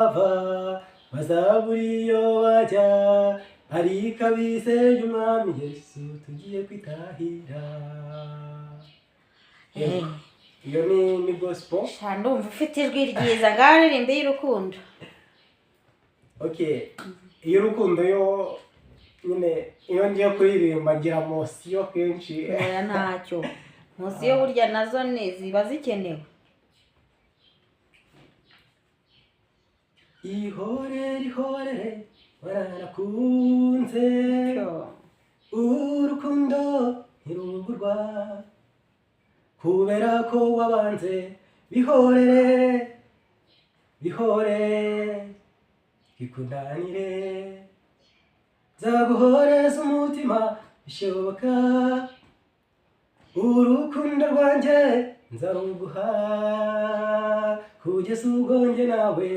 ava bazaburi yo bajya ariko abizeye umwami Yesu tugiye kwitahira. Iyo ni gospel. Ndumva ufite ijwi ryiza ngaho ririmbe y'urukundo. Okay, iyo urukundo yo nyine iyo ngiye kuririmba ngira mosiyo kenshi. Oya ntacyo. Mosiyo burya nazo ziba zikenewe. Ihorere wararakunze urukundo ntirugurwa kubera ko wabanze bihore bikundanire zaguhoreza umutima bishoboka urukundo rwanjye nzaruguha kugeza ubwo njye nawe